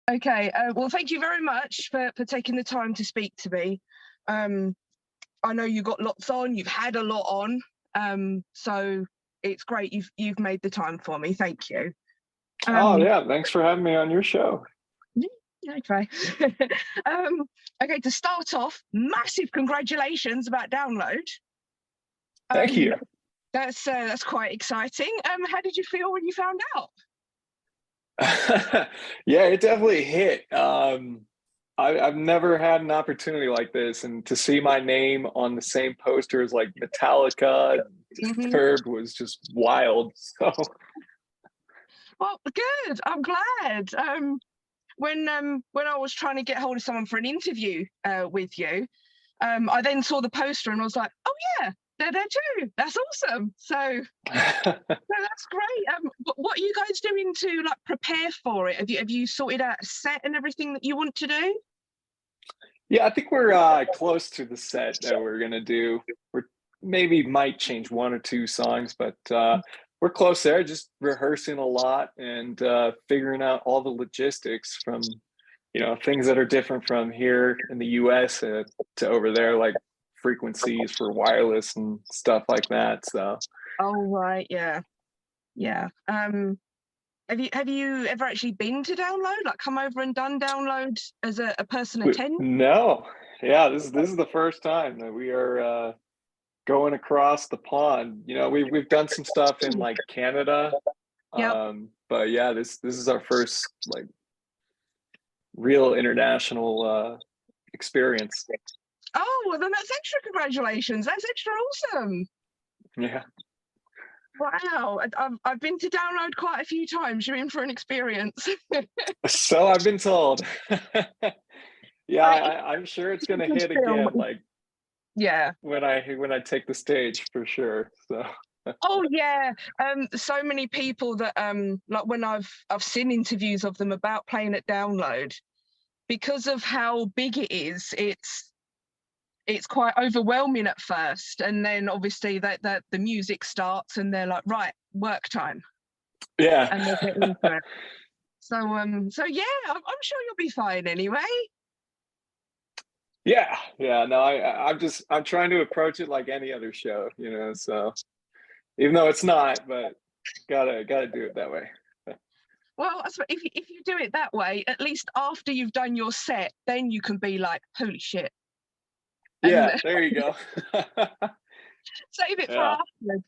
Okay. Well, thank you very much for taking the time to speak to me. Um, I know you got lots on. You've had a lot on. So it's great you've made the time for me. Thank you. Oh Um, yeah, thanks for having me on your show. yeah, okay. um, okay. To start off, massive congratulations about download. Thank Um, you. that's quite exciting. How did you feel when you found out? Yeah, it definitely hit. I've never had an opportunity like this, and to see my name on the same poster as like Metallica, Mhm. Disturbed was just wild. So Well, good. I'm glad. When I was trying to get hold of someone for an interview with you, I then saw the poster and I was like, oh yeah, they're there too. That's awesome. So no, that's great. What are you guys doing to like prepare for it? Have you sorted out a set and everything that you want to do? yeah, I think we're close to the set that we're gonna do. We're maybe might change one or two songs, but we're close there. Just rehearsing a lot and figuring out all the logistics from things that are different from here in the US to over there, like frequencies for wireless and stuff like that. So Oh right, yeah, yeah. Have you ever actually been to download? Like come over and done download as a person attending? no, yeah, this is the first time that we are going across the pond. We've done some stuff in like Canada, Yep. but yeah, this is our first like real international experience. Oh, well then that's extra congratulations. That's extra awesome. Yeah. Wow. I've been to download quite a few times. You're in for an experience. So I've been told. Yeah, I mean, I'm sure it's it's a gonna good hit film. again, like Yeah. when I take the stage for sure. So Oh yeah. So many people that like when I've seen interviews of them about playing at download, because of how big it is, it's quite overwhelming at first. And then obviously that the music starts and they're like, right, work time. yeah. And they get into it. So yeah, I'm sure you'll be fine anyway. Yeah, yeah. No, I'm trying to approach it like any other show. So even though it's not, but gotta do it that way. Well, if you do it that way, at least after you've done your set, then you can be like, holy shit, and Yeah, there you go. save it for Yeah. afterwards.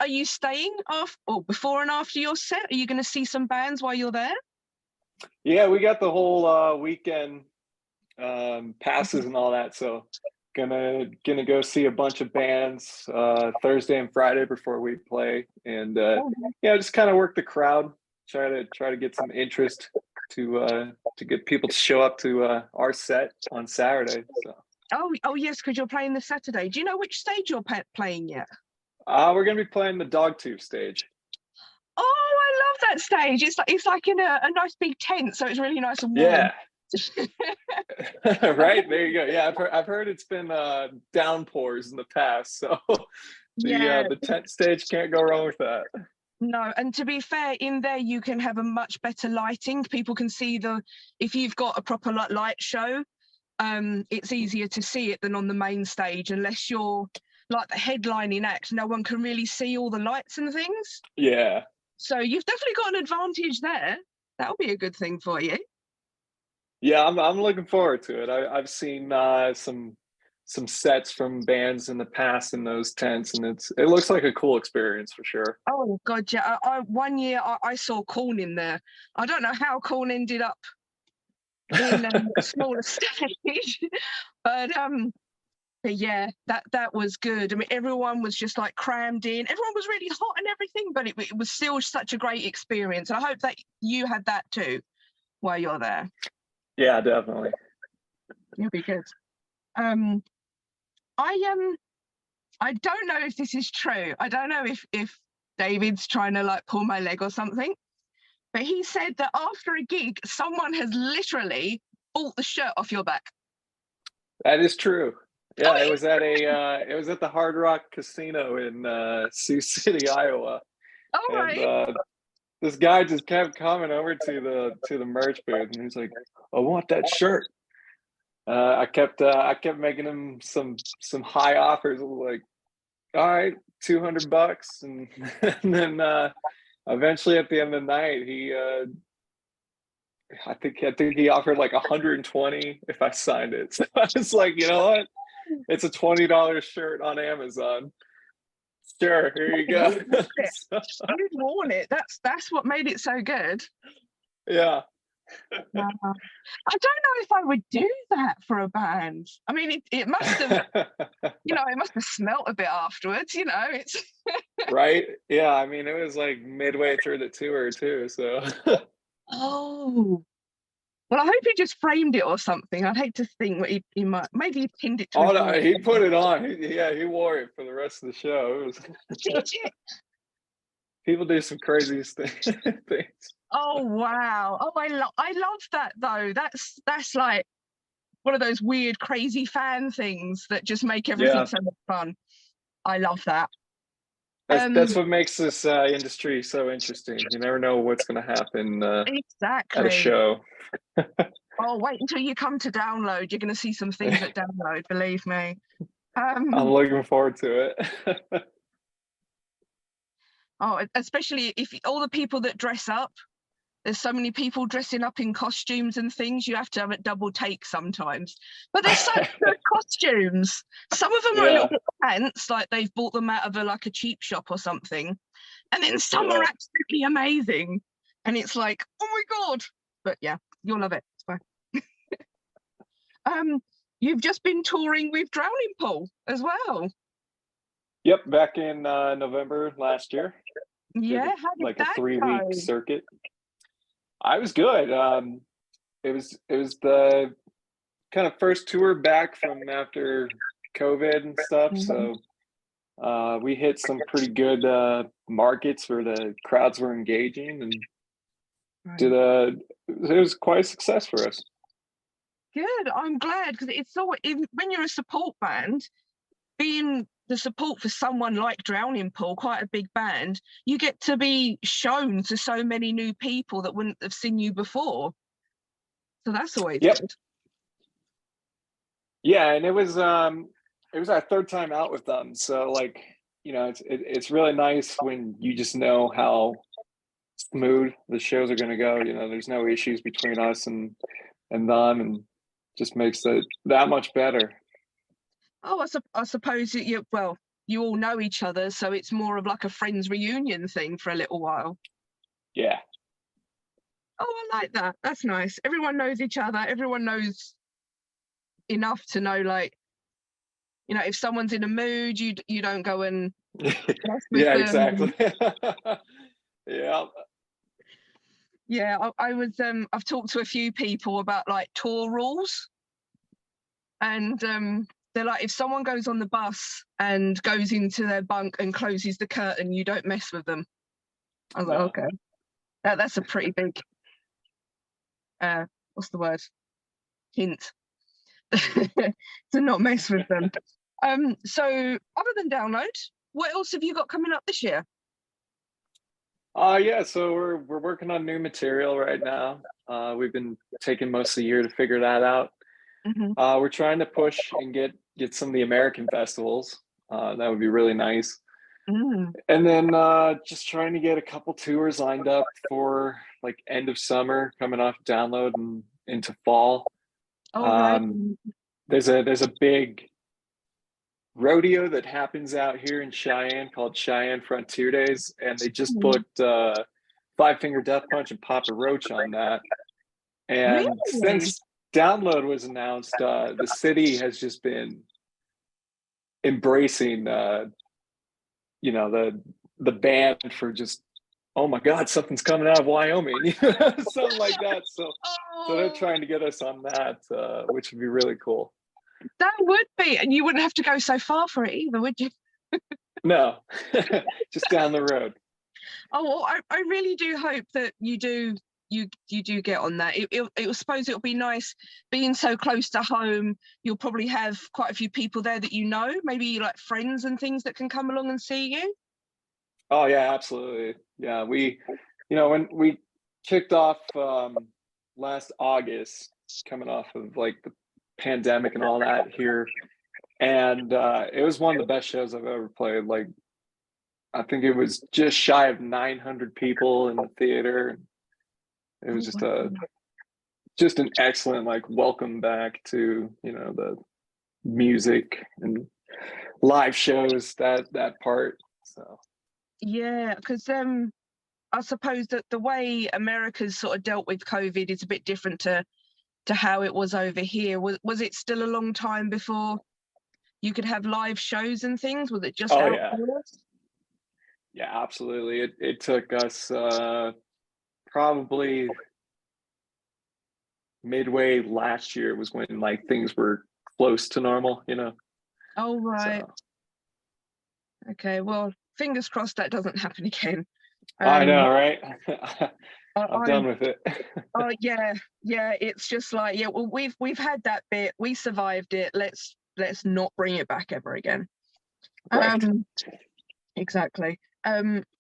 Are you staying off or before and after your set? Are you going to see some bands while you're there? Yeah, we got the whole weekend passes and all that, so gonna go see a bunch of bands Thursday and Friday before we play, and Oh, yeah, just kind of work the crowd, try to get some interest to get people to show up to our set on Saturday. So oh yes, because you're playing this Saturday. Do you know which stage you're playing yet? we're gonna be playing the Dogtooth stage. Oh, I love that stage. It's like in a nice big tent, so it's really nice and warm. Yeah. Right, there you go. Yeah, I've heard it's been downpours in the past, so Yeah, the tent stage can't go wrong with that. no, and to be fair, in there you can have a much better lighting. People can see if you've got a proper light show, it's easier to see it than on the main stage, unless you're like the headlining act. No one can really see all the lights and things. Yeah. So you've definitely got an advantage there. That'll be a good thing for you. Yeah, I'm looking forward to it. I've seen some sets from bands in the past in those tents, and it looks like a cool experience for sure. Oh God, yeah. One year I saw Corn in there. I don't know how Corn ended up in a smaller stage, but yeah, that was good. I mean, everyone was just like crammed in. Everyone was really hot and everything, but it was still such a great experience. And I hope that you had that too while you're there. Yeah, definitely. You'll be good. Um, I don't know if this is true. I don't know if David's trying to like pull my leg or something, but he said that after a gig, someone has literally bought the shirt off your back. That is true. Oh, Yeah, it is. it was at the Hard Rock Casino in Sioux City, Iowa, All and right. this guy just kept coming over to the merch booth, and he's like, "I want that shirt." I kept making him some high offers. I was like, "All right, $200," and then eventually at the end of the night, I think he offered like 120 if I signed it. So I was like, you know what? It's a $20 shirt on Amazon. Sure, here you go. So, You'd worn it. That's what made it so good. yeah. Wow. I don't know if I would do that for a band. I mean, it must have, it must have smelt a bit afterwards. It's Right? Yeah, I mean, it was like midway through the tour too. So oh. Well, I hope he just framed it or something. I'd hate to think what he might. Maybe he pinned it to oh his no, wall. he put it on. Yeah, he wore it for the rest of the show. It was people do some crazy things. Oh wow! Oh, I love that though. That's like one of those weird, crazy fan things that just make everything Yeah, so much fun. I love that. that's what makes this industry so interesting. You never know what's going to happen at a Exactly. show. Oh, wait until you come to download. You're going to see some things at download. Believe me. I'm looking forward to it. Oh, especially if all the people that dress up. There's so many people dressing up in costumes and things. You have to have a double take sometimes. But they're such good costumes. Some of them are a little Yeah, bit pants, like they've bought them out of like a cheap shop or something. And then some are yeah. absolutely amazing. And it's like, oh my God. But yeah, you'll love it. It's fine. You've just been touring with Drowning Pool as well. Yep, back in November last year, did Yeah, how did like a that 3 week go? circuit. I was good. It was the kind of first tour back from after COVID and stuff. Mhm. So we hit some pretty good markets where the crowds were engaging, and Right. did a it was quite a success for us. Good. I'm glad because it's so when you're a support band, being the support for someone like Drowning Pool, quite a big band, you get to be shown to so many new people that wouldn't have seen you before. So that's always Yep. good. Yeah, and it was our third time out with them. So like, it's really nice when you just know how smooth the shows are going to go. There's no issues between us and them, and just makes it that much better. Oh, I suppose you all know each other, so it's more of like a friends reunion thing for a little while. Yeah. Oh, I like that. That's nice. Everyone knows each other. Everyone knows enough to know, like, if someone's in a mood, you don't go and mess with Yeah, them. exactly. Yeah. Yeah, I've talked to a few people about like tour rules, and they're like, if someone goes on the bus and goes into their bunk and closes the curtain, you don't mess with them. I was like, No. okay, that's a pretty big what's the word? Hint to not mess with them. So other than download, what else have you got coming up this year? Yeah, so we're working on new material right now. We've been taking most of the year to figure that out. Mm-hmm. We're trying to push and get some of the American festivals. That would be really nice. Mm. And then just trying to get a couple tours lined up for like end of summer, coming off download and into fall. All right. Um, there's a big rodeo that happens out here in Cheyenne called Cheyenne Frontier Days, and they just Mm. booked Five Finger Death Punch and Papa Roach on that. And Really? since download was announced, the city has just been embracing the band for just, oh my God, something's coming out of Wyoming, something like that. So they're Oh, trying to get us on that, which would be really cool. that would be, and you wouldn't have to go so far for it either, would you? No, just down the road. Oh, well, I really do hope that you do get on that. I suppose it'll be nice being so close to home. You'll probably have quite a few people there that maybe like friends and things that can come along and see you. Oh yeah, absolutely. Yeah, when we kicked off last August, coming off of like the pandemic and all that here, and it was one of the best shows I've ever played. Like, I think it was just shy of 900 people in the theater. It was just an excellent like welcome back to the music and live shows, that part. So Yeah, because I suppose that the way America's sort of dealt with COVID is a bit different to how it was over here. Was it still a long time before you could have live shows and things? Was it just oh yeah, outdoors? absolutely. It took us probably midway last year was when like things were close to normal, Oh, right. so Okay, well, fingers crossed that doesn't happen again. I Um, know, right? I, I'm I done with it. oh yeah, yeah. It's just like, yeah. Well, we've had that bit. We survived it. Let's not bring it back ever again. Right. Exactly.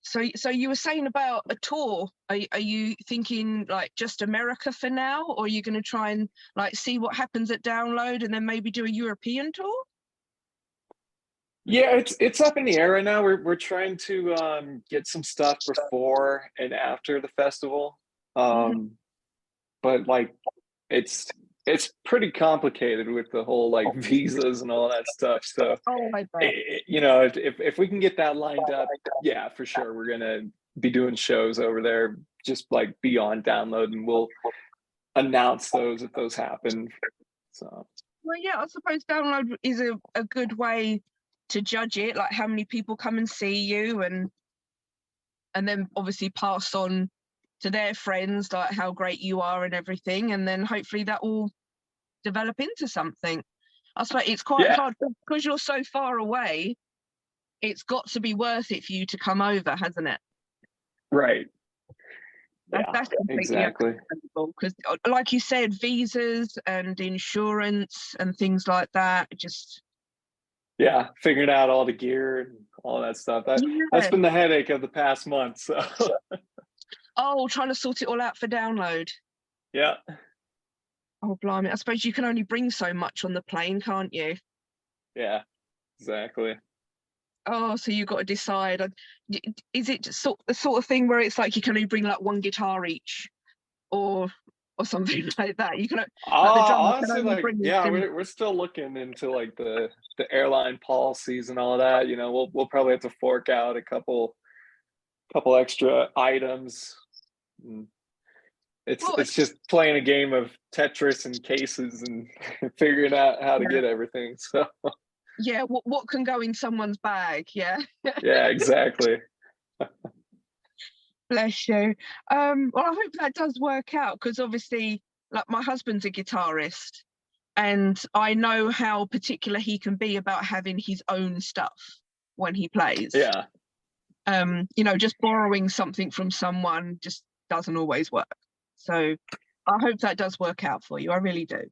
So you were saying about a tour. Are you thinking like just America for now, or are you going to try and like see what happens at Download and then maybe do a European tour? Yeah, it's up in the air right now. We're trying to get some stuff before and after the festival. Mhm. Um, but like it's it's pretty complicated with the whole like visas and all that stuff. So Oh, I bet. if we can get that lined up, yeah, for sure, we're gonna be doing shows over there, just like beyond Download, and we'll announce those if those happen. So Well, yeah, I suppose Download is a good way to judge it, like how many people come and see you, and then obviously pass on to their friends like how great you are and everything, and then hopefully that will develop into something. I suppose it's quite yeah, hard because you're so far away. It's got to be worth it for you to come over, hasn't it? right. Yeah, That's completely exactly. understandable because, like you said, visas and insurance and things like that. Just Yeah, figuring out all the gear and all that stuff. That's yeah. been the headache of the past month. So Oh, trying to sort it all out for Download. yeah, Oh, blimey! I suppose you can only bring so much on the plane, can't you? yeah, exactly. Oh, so you've got to decide. Is it the sort of thing where it's like you can only bring like one guitar each, or something like that? You can like the drummer can Honestly, only like, bring yeah, him. we're still looking into like the airline policies and all that. We'll probably have to fork out a couple extra items. And it's Well, it's just playing a game of Tetris and cases and figuring out how to yeah, get everything. So yeah. What can go in someone's bag? Yeah, yeah, exactly. bless you. Well, I hope that does work out because obviously, like my husband's a guitarist, and I know how particular he can be about having his own stuff when he plays. Yeah, Just borrowing something from someone just doesn't always work. So I hope that does work out for you. I really do.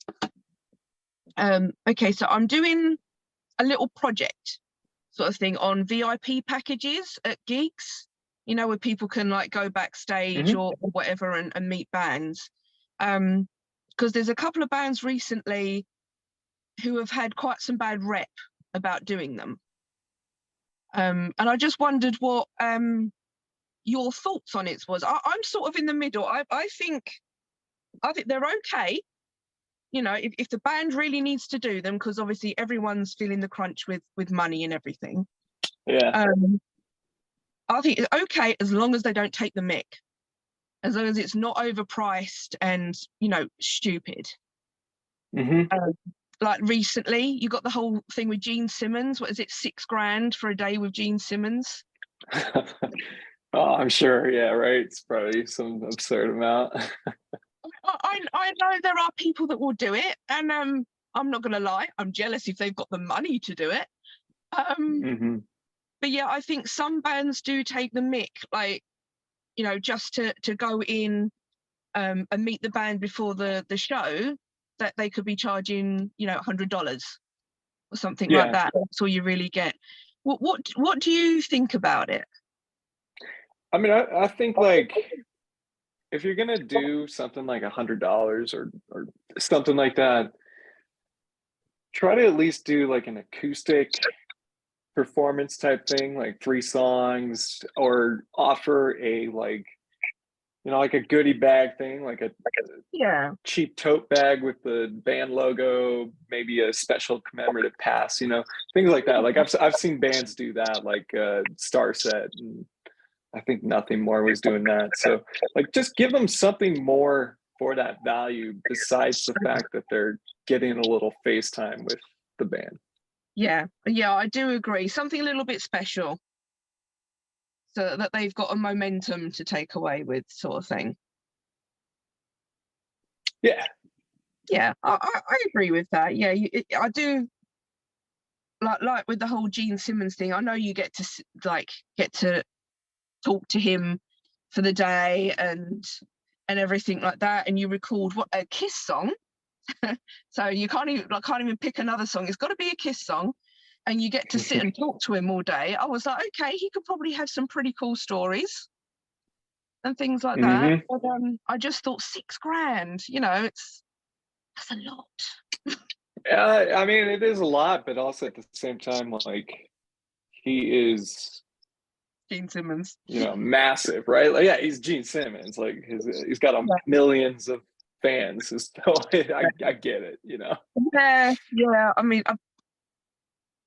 Okay, so I'm doing a little project sort of thing on VIP packages at gigs, where people can like go backstage hmm or whatever and meet bands. Because there's a couple of bands recently who have had quite some bad rep about doing them. And I just wondered what your thoughts on it was. I'm sort of in the middle. I think they're okay. If the band really needs to do them, because obviously everyone's feeling the crunch with money and everything. yeah. Um, I think it's okay as long as they don't take the mick, as long as it's not overpriced and stupid. hmm Um, like recently, you got the whole thing with Gene Simmons. What is it, $6,000 for a day with Gene Simmons? Oh, I'm sure. Yeah, right. It's probably some absurd amount. I know there are people that will do it, and I'm not gonna lie, I'm jealous if they've got the money to do it. Um, hmm but yeah, I think some bands do take the mick, like just to go in and meet the band before the show, that they could be charging $100 or something like Yeah. that. That's all you really get. What do you think about it? I mean, I think like if you're gonna do something like $100 or something like that, try to at least do like an acoustic performance type thing, like 3 songs, or offer a like, like a goodie bag thing, like a Yeah. cheap tote bag with the band logo, maybe a special commemorative pass, things like that. Like I've seen bands do that, like Star Set, and I think Nothing More was doing that. So like just give them something more for that value besides the fact that they're getting a little FaceTime with the band. Yeah, yeah, I do agree. Something a little bit special so that they've got a momentum to take away with, sort of thing. Yeah. Yeah, I agree with that. Yeah, I do like with the whole Gene Simmons thing. I know you get to talk to him for the day and everything like that, and you record what a Kiss song. So you can't even pick another song. It's got to be a Kiss song, and you get to sit and talk to him all day. I was like, okay, he could probably have some pretty cool stories and things like that. Mm-hmm. But I just thought $6,000, that's a lot. I mean, it is a lot, but also at the same time, like he is, Gene Simmons. massive, right? Like, yeah, he's Gene Simmons. Like he's got millions of fans. So I get it. Yeah, yeah. I mean,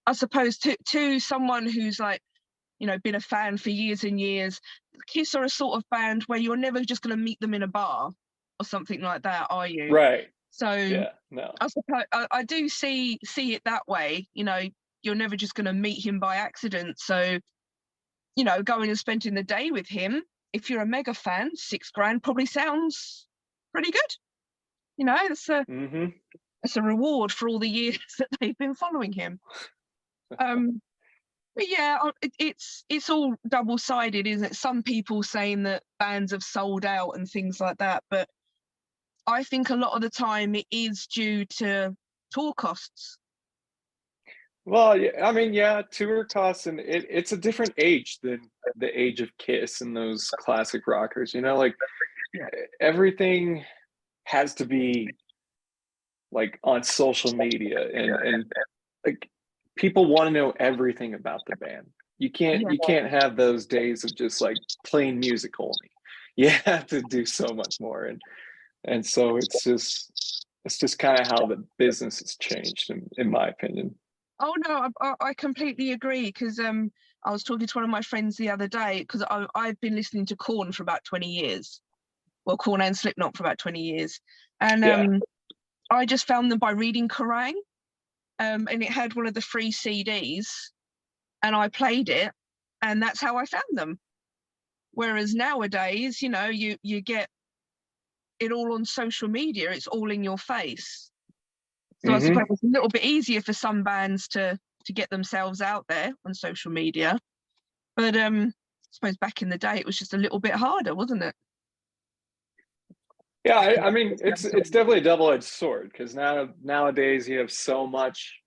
I suppose to someone who's like, been a fan for years and years, Kiss are a sort of band where you're never just going to meet them in a bar or something like that, are you? Right. So Yeah. No. I suppose I do see it that way. You're never just going to meet him by accident. So, going and spending the day with him, if you're a mega fan, $6,000 probably sounds pretty good. Mm-hmm. It's a reward for all the years that they've been following him. But yeah, it's all double-sided, isn't it? Some people saying that bands have sold out and things like that, but I think a lot of the time it is due to tour costs. Well, yeah, I mean, yeah, tour costs, and it's a different age than the age of Kiss and those classic rockers. Like everything has to be like on social media, and like people want to know everything about the band. You can't have those days of just like playing music only. You have to do so much more, and so it's just kind of how the business has changed, in my opinion. Oh no, I completely agree, because I was talking to one of my friends the other day, because I've been listening to Korn for about 20 years. Well, Korn and Slipknot for about 20 years. And Yeah. I just found them by reading Kerrang, and it had one of the free CDs, and I played it, and that's how I found them. Whereas nowadays, you get it all on social media. It's all in your face. So I suppose Mm-hmm. it's a little bit easier for some bands to get themselves out there on social media. But I suppose back in the day it was just a little bit harder, wasn't it? Yeah, I mean, it's definitely a double-edged sword, because nowadays you have so much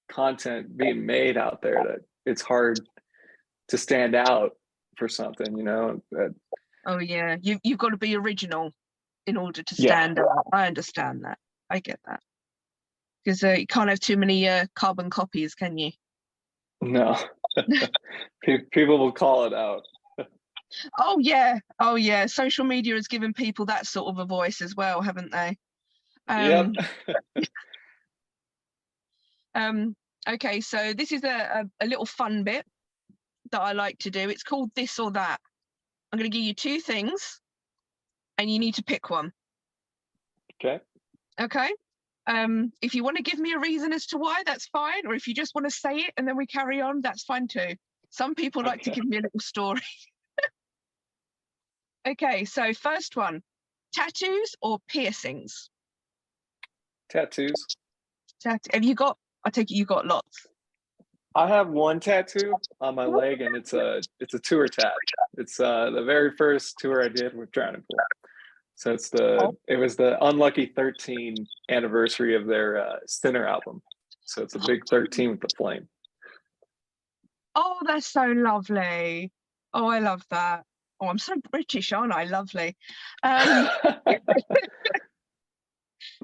content being made out there that it's hard to stand out for something. Oh yeah, you've got to be original in order to Yeah. stand out. I understand that. I get that, because you can't have too many carbon copies, can you? No. People will call it out. Oh yeah. Social media has given people that sort of a voice as well, haven't they? Yep. Okay, so this is a little fun bit that I like to do. It's called This or That. I'm going to give you two things, and you need to pick one. Okay. Okay. If you want to give me a reason as to why, that's fine. Or if you just want to say it and then we carry on, that's fine too. Some people like to give me a little story. Okay, so first one, tattoos or piercings? Tattoos. Have you got, I take it you got lots. I have one tattoo on my leg, and it's a tour tat. It's the very first tour I did with Drowning Pool. So it was the Unlucky 13 anniversary of their Sinner album. So it's a big 13 with the flame. Oh, that's so lovely. Oh, I love that. Oh, I'm so British, aren't I? Lovely. Um,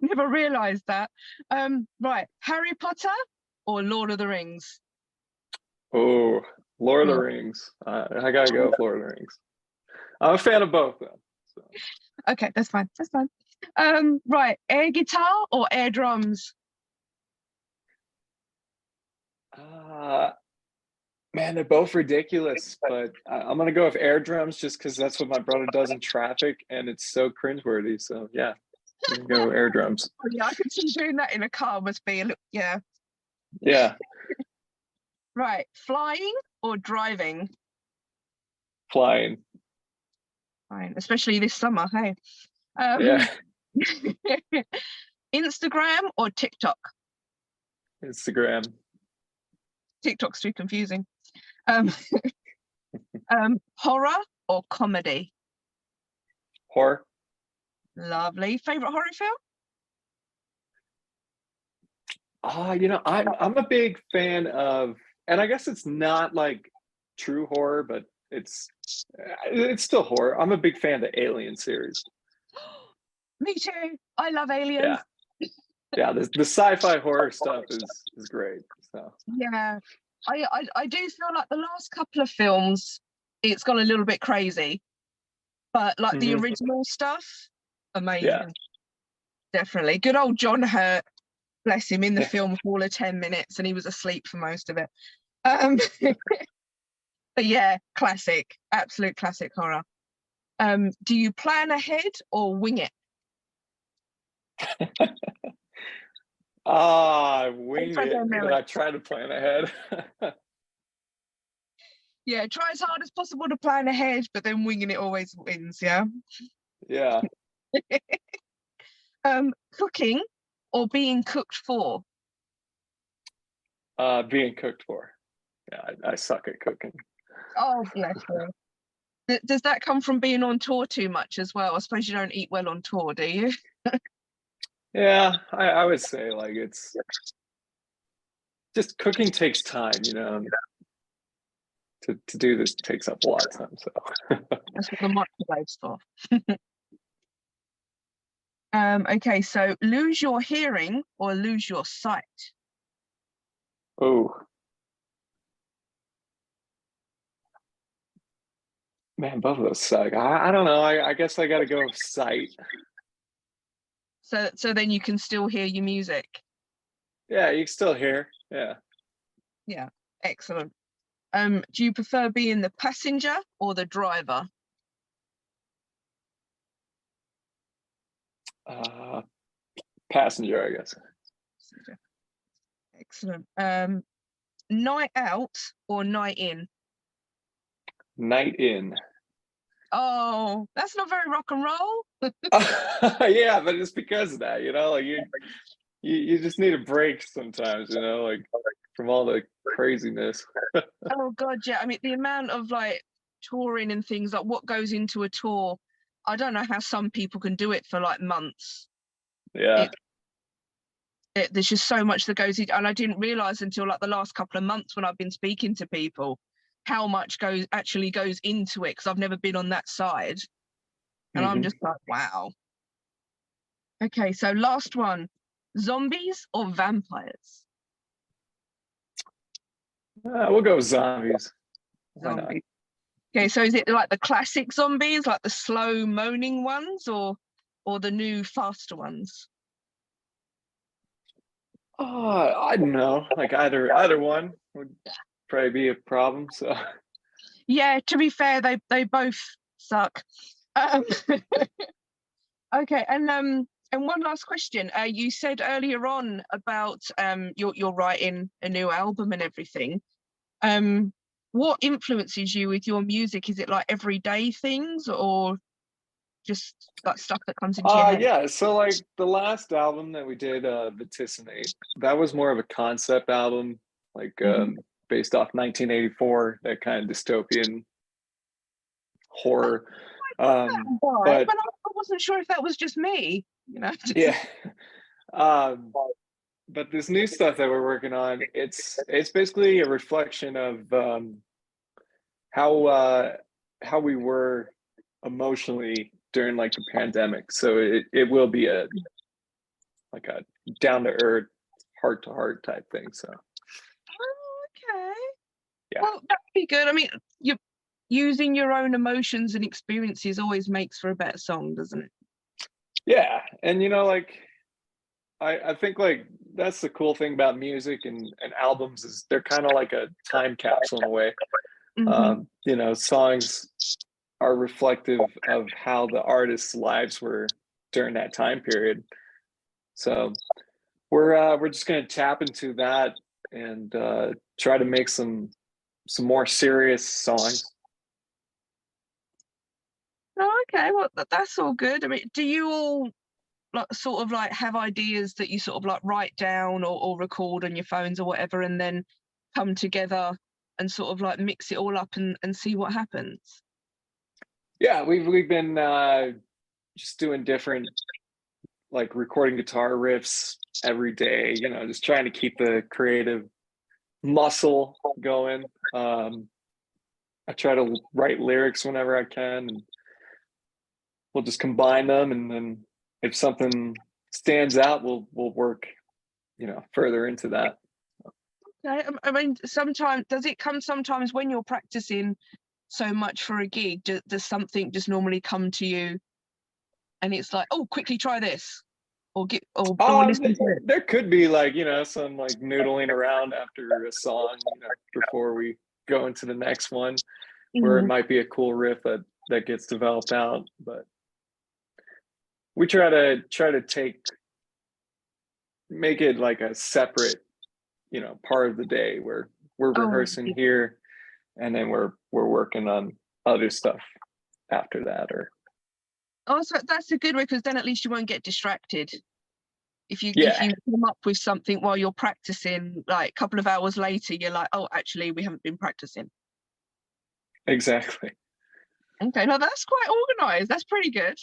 never realised that. Right, Harry Potter or Lord of the Rings? Oh, Lord of the Mm. Rings. I gotta go with Lord of the Rings. I'm a fan of both though. So. Okay, that's fine. That's fine. Right, air guitar or air drums? Uh, Man, they're both ridiculous, but I'm gonna go with air drums just because that's what my brother does in traffic, and it's so cringeworthy. So yeah, I'm gonna go air drums. Oh, yeah, I could see doing that in a car must be a little, yeah. Yeah, Right, flying or driving? flying. Fine, especially this summer. Hey, Yeah, um, Instagram or TikTok? Instagram. TikTok's too confusing. Um, horror or comedy? Horror. Lovely. Favorite horror film? I'm a big fan of, and I guess it's not like true horror, but it's still horror. I'm a big fan of the Alien series. Me too. I love aliens. Yeah, yeah. The sci-fi horror stuff is great. So Yeah, I do feel like the last couple of films, it's gone a little bit crazy, but like the hmm original stuff, yeah, amazing. Definitely. Good old John Hurt, bless him, in the yeah. film for all of 10 minutes and he was asleep for most of it. Um, but yeah, classic, absolute classic horror. Do you plan ahead or wing it? I I'll wing try it, to and know then it. I try to plan ahead. Yeah, try as hard as possible to plan ahead, but then winging it always wins, yeah. Yeah, Cooking or being cooked for? being cooked for. Yeah, I suck at cooking. Oh, bless you. Does that come from being on tour too much as well? I suppose you don't eat well on tour, do you? Yeah, I would say like it's just cooking takes time, to do this takes up a lot of time. So, That's what the microwave's for. Okay, so lose your hearing or lose your sight. oh man, both of those suck. I don't know. I guess I got to go with sight. So then you can still hear your music. Yeah, you can still hear. Yeah, Yeah, excellent. Do you prefer being the passenger or the driver? uh, passenger, I guess. Excellent. Night out or night in? Night in. Oh, that's not very rock and roll. Yeah, but it's because of that, like you just need a break sometimes, like from all the craziness. Oh God, yeah. I mean, the amount of like touring and things, like what goes into a tour, I don't know how some people can do it for like months. Yeah. It, there's just so much that goes in, and I didn't realize until like the last couple of months when I've been speaking to people how much actually goes into it because I've never been on that side, and I'm hmm just like, wow. Okay, so last one, zombies or vampires? We'll go with zombies. Why not? Zombies. Okay, so is it like the classic zombies, like the slow moaning ones, or the new faster ones? I don't know. Like either one would probably be a problem. So Yeah, to be fair, they both suck. Um, okay, and one last question. You said earlier on about you're writing a new album and everything. Um, what influences you with your music? Is it like everyday things or just like stuff that comes into your head? yeah, so like the last album that we did, Antisaint, that was more of a concept album, like Mhm. based off 1984, that kind of dystopian horror. Um, Why? but But I wasn't sure if that was just me. You know, yeah. Um, but this new stuff that we're working on, it's basically a reflection of how how we were emotionally during like the pandemic. So it will be a like a down to earth, heart to heart type thing. So Oh, okay. yeah. Well, that'd be good. I mean, you using your own emotions and experiences always makes for a better song, doesn't it? Yeah. And you know, like I think like that's the cool thing about music and albums is they're kind of like a time capsule in a way. Hmm. You know, songs are reflective of how the artists' lives were during that time period. So we're just gonna tap into that and try to make some more serious songs. Oh, okay. Well, that's all good. I mean, do you all like sort of like have ideas that you sort of like write down or record on your phones or whatever, and then come together and sort of like mix it all up and see what happens? Yeah, we've been just doing different like recording guitar riffs every day. You know, just trying to keep the creative muscle going. I try to write lyrics whenever I can, and we'll just combine them. And then if something stands out, we'll work, you know, further into that. Okay. I mean, sometimes does it come sometimes when you're practicing so much for a gig? Does something just normally come to you and it's like, oh, quickly try this, or get or listen to it? There could be like you know some like noodling around after a song, you know, before we go into the next one, where it Mhm. might be a cool riff that gets developed out. But we try to take make it like a separate, you know, part of the day where we're Oh, rehearsing yeah. here and then we're working on other stuff after that. Or Oh, so that's a good way because then at least you won't get distracted. If yeah, you come up with something while you're practicing, like a couple of hours later, you're like, oh, actually, we haven't been practicing. exactly. Okay, no, that's quite organized. That's pretty good.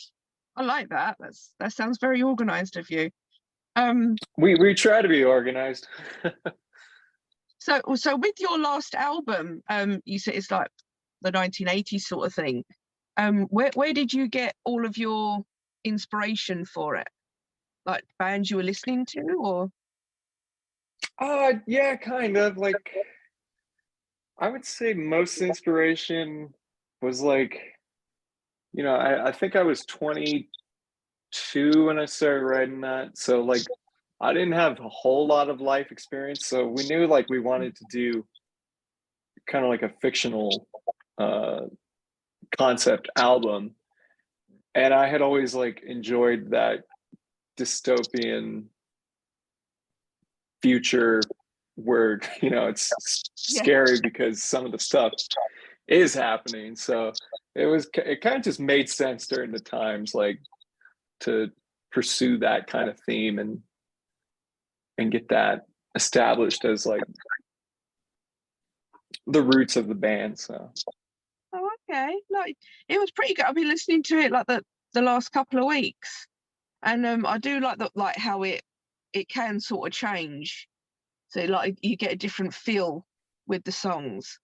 I like that. That sounds very organized of you. Um, We try to be organized. so with your last album, you said it's like the 1980s sort of thing. Where did you get all of your inspiration for it? Like bands you were listening to, or? Yeah, kind of like I would say most inspiration was like, you know, I think I was 22 when I started writing that. So like I didn't have a whole lot of life experience. So we knew like we wanted to do kind of like a fictional uh concept album. And I had always like enjoyed that dystopian future where, you know, it's Yeah. scary because some of the stuff is happening. So it kind of just made sense during the times like to pursue that kind of theme and get that established as like the roots of the band. So Oh, okay. Like it was pretty good. I've been listening to it like the last couple of weeks, and I do like like how it can sort of change. So like you get a different feel with the songs.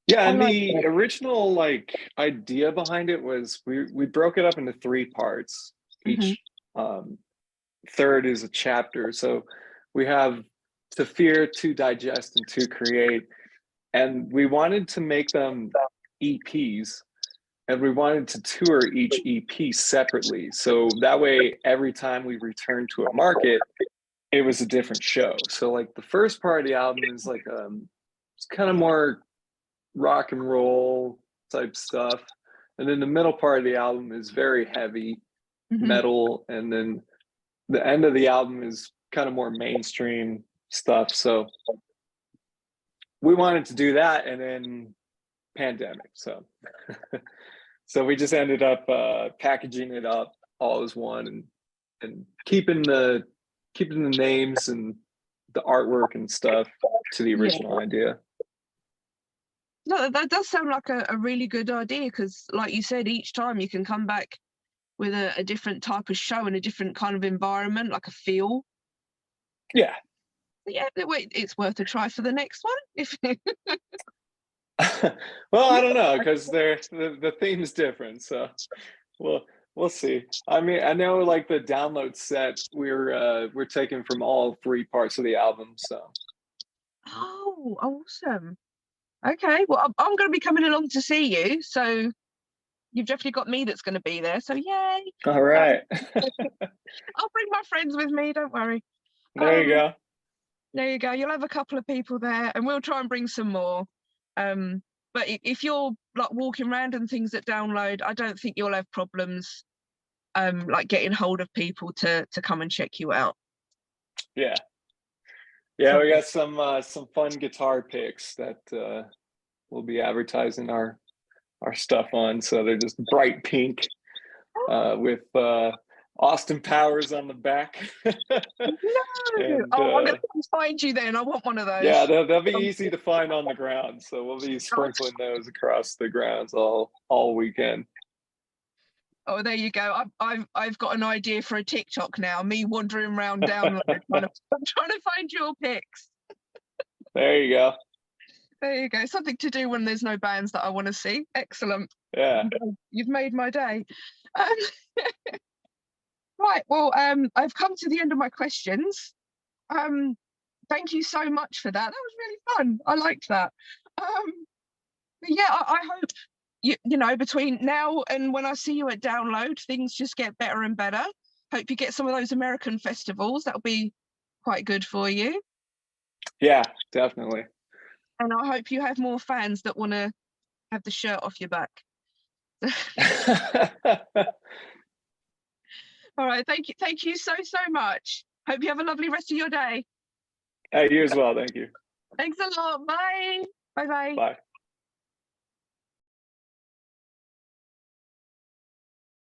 yeah, I and like the that. original like idea behind it was we broke it up into three parts. Hmm. Each um, third is a chapter. So we have to fear, to digest, and to create. And we wanted to make them EPs and we wanted to tour each EP separately. So that way, every time we return to a market, it was a different show. So like the first part of the album is like it's kind of more rock and roll type stuff. And then the middle part of the album is very heavy Hmm. metal. And then the end of the album is kind of more mainstream stuff. So we wanted to do that and then pandemic. So so we just ended up packaging it up all as one and keeping the names and the artwork and stuff to the Yeah. original idea. No, that does sound like a really good idea because, like you said, each time you can come back with a different type of show and a different kind of environment, like a feel. Yeah. Yeah, it's worth a try for the next one. If Well, I don't know because the theme's different, so we'll we'll see. I mean, I know like the download set we're taking from all three parts of the album, so Oh, awesome. Okay, well, I'm going to be coming along to see you, so you've definitely got me that's going to be there. So yay! all Um, right. I'll bring my friends with me. Don't worry. There you Um, go. there you go. You'll have a couple of people there, and we'll try and bring some more. Um, but if you're like walking around and things that download, I don't think you'll have problems. Like getting hold of people to come and check you out. Yeah. Yeah, So we got some fun guitar picks that we'll be advertising our stuff on. So they're just bright pink with Austin Powers on the back. no. And Oh, I'm going to find you then. I want one of yeah, those. they'll be easy to find on the ground. So we'll be sprinkling those across the grounds all weekend. Oh, there you go. I've got an idea for a TikTok now. Me wandering around download trying to find your pics. There you go. There you go. Something to do when there's no bands that I want to see. Excellent. Yeah. You've made my day. Um, right. Well, I've come to the end of my questions. Um, thank you so much for that. That was really fun. I liked that. But yeah, I hope you know between now and when I see you at Download, things just get better and better. Hope you get some of those American festivals. That'll be quite good for you. Yeah, definitely. And I hope you have more fans that want to have the shirt off your back. All right. Thank you so much. Hope you have a lovely rest of your day. You as well. Thank you. Thanks a lot. Bye. Bye. Bye.